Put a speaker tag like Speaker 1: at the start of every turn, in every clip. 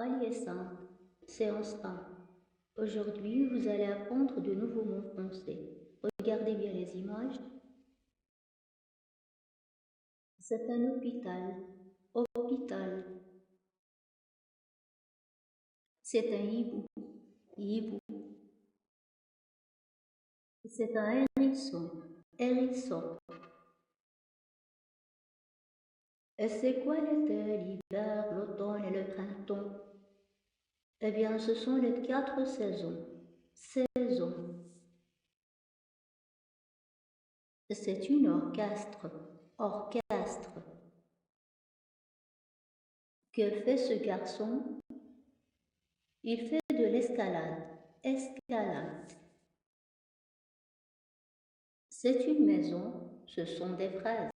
Speaker 1: Palier 5, séance 1. Aujourd'hui, vous allez apprendre de nouveaux mots français. Regardez bien les images. C'est un hôpital. Hôpital. C'est un hibou. Hibou. C'est un hérisson. Hérisson. Et c'est quoi l'été, l'hiver, l'automne et le printemps? Eh bien, ce sont les 4 saisons. Saison. C'est une orchestre. Orchestre. Que fait ce garçon? Il fait de l'escalade. Escalade. C'est une maison. Ce sont des fraises.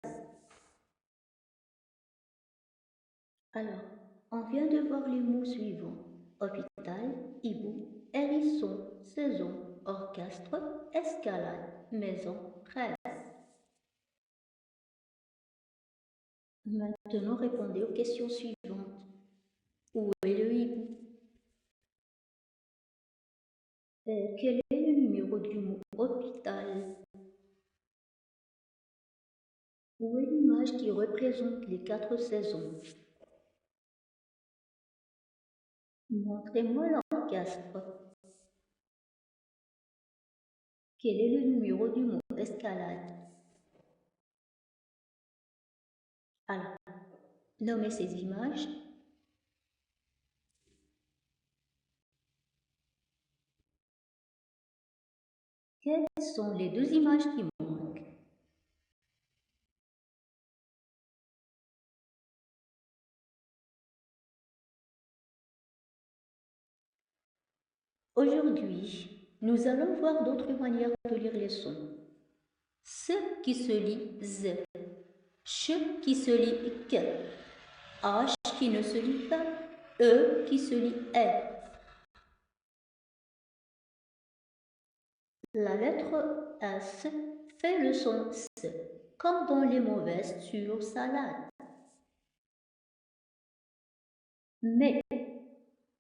Speaker 1: Alors, on vient de voir les mots suivants. Hôpital, hibou, hérisson, saison, orchestre, escalade, maison, fraise. Maintenant, répondez aux questions suivantes. Où est le hibou? Quel est le numéro du mot hôpital? Où est l'image qui représente les 4 saisons? Montrez-moi l'orchestre. Quel est le numéro du mot escalade? Alors, nommez ces images. Quelles sont les 2 images qui manquent? Aujourd'hui, nous allons voir d'autres manières de lire les sons. Ce qui se lit Z, ch qui se lit k, h qui ne se lit pas, e qui se lit e. La lettre S fait le son S, comme dans les mauvaises sur salade. Mais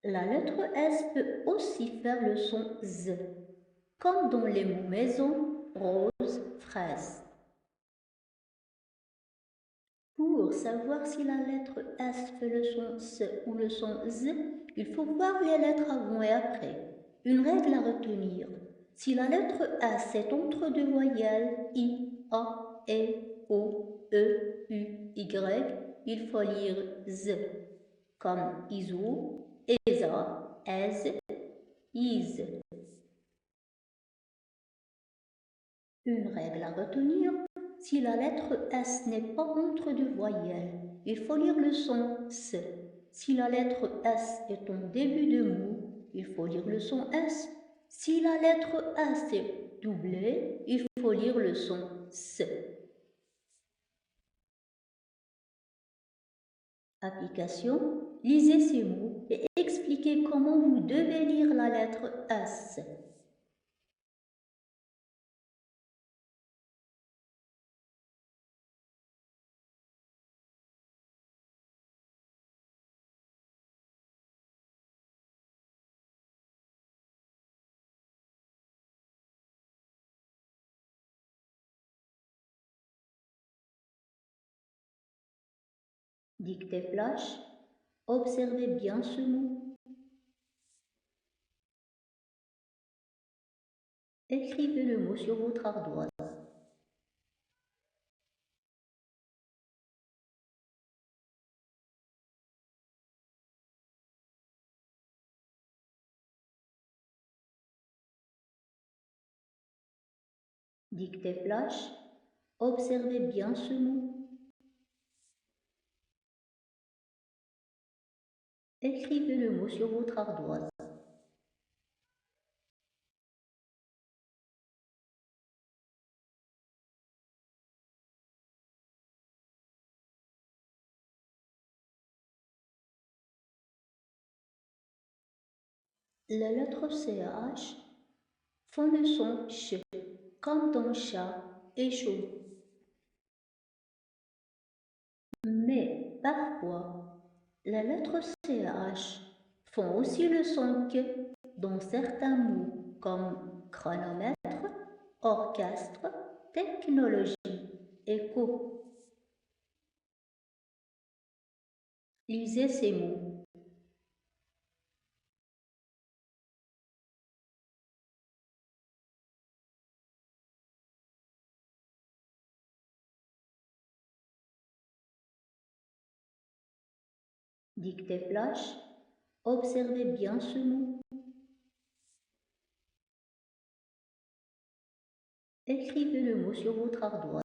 Speaker 1: la lettre S peut aussi faire le son Z, comme dans les mots maison, rose, fraise. Pour savoir si la lettre S fait le son S ou le son Z, il faut voir les lettres avant et après. Une règle à retenir. Si la lettre S est entre 2 voyelles, I, A, E, O, E, U, Y, il faut lire Z, comme ISO, ESA, ES, IS. Une règle à retenir. Si la lettre S n'est pas entre 2 voyelles, il faut lire le son S. Si la lettre S est en début de mot, il faut lire le son S. Si la lettre S est doublée, il faut lire le son S. Application. Lisez ces mots et expliquez comment vous devez lire la lettre S. Dictée flash. Observez bien ce mot. Écrivez le mot sur votre ardoise. Dictée flash. Observez bien ce mot. Écrivez le mot sur votre ardoise. Les lettres CH font le son ch, comme dans chat et chaud. Mais parfois, la lettre CH font aussi le son que dans certains mots comme chronomètre, orchestre, technologie, écho. Lisez ces mots. Dictée flash, observez bien ce mot. Écrivez le mot sur votre ardoise.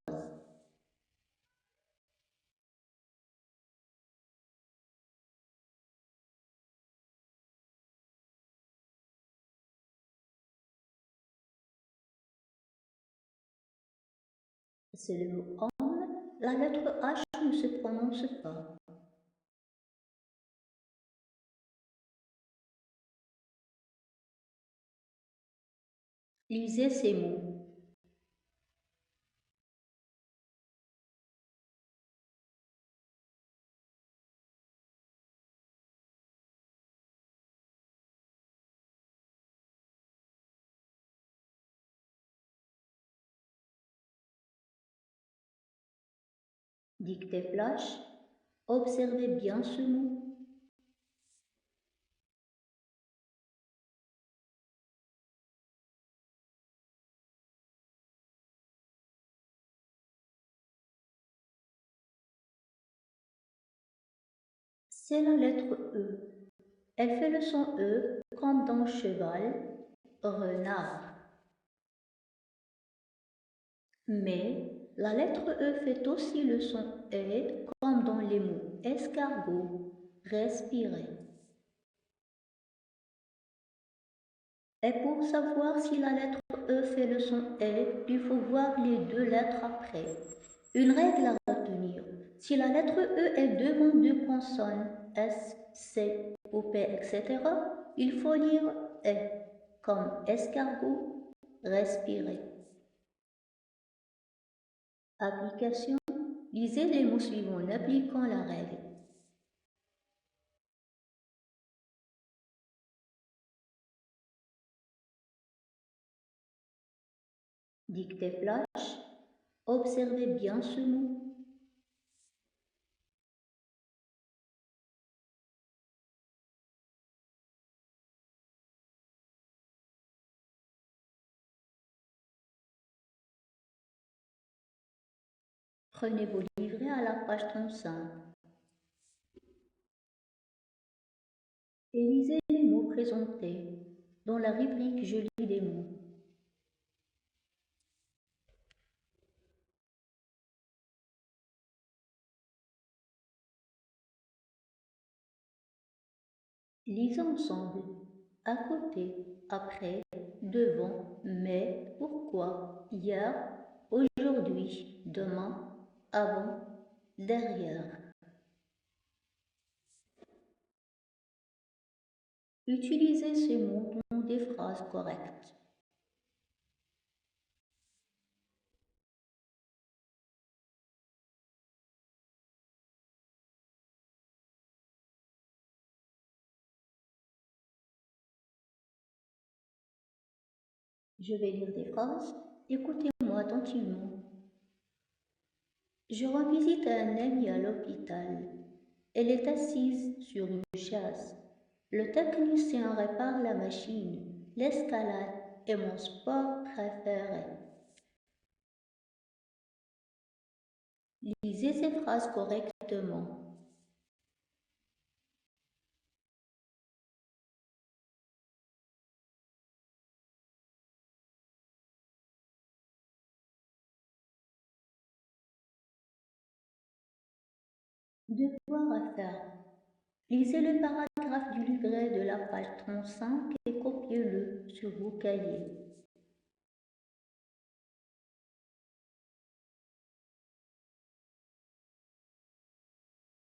Speaker 1: C'est le mot homme. La lettre H ne se prononce pas. Lisez ces mots. Dictée flash, observez bien ce mot. C'est la lettre E. Elle fait le son E comme dans cheval, renard. Mais la lettre E fait aussi le son E comme dans les mots escargot, respirer. Et pour savoir si la lettre E fait le son E, il faut voir les deux lettres après. Une règle à retenir. Si la lettre E est devant deux consonnes, S, C ou P, etc., il faut lire E, comme escargot, respirer. Application. Lisez les mots suivants en appliquant la règle. Dictée flash. Observez bien ce mot. Prenez vos livrets à la page 35 et lisez les mots présentés dans la rubrique Je lis des mots. Lisez ensemble, à côté, après, devant, mais, pourquoi, hier, aujourd'hui, demain, avant, derrière. Utilisez ces mots dans des phrases correctes. Je vais lire des phrases. Écoutez-moi attentivement. Je rends visite à un ami à l'hôpital. Elle est assise sur une chaise. Le technicien répare la machine. L'escalade est mon sport préféré. Lisez ces phrases correctement. Devoir à faire. Lisez le paragraphe du livret de la page 35 et copiez-le sur vos cahiers.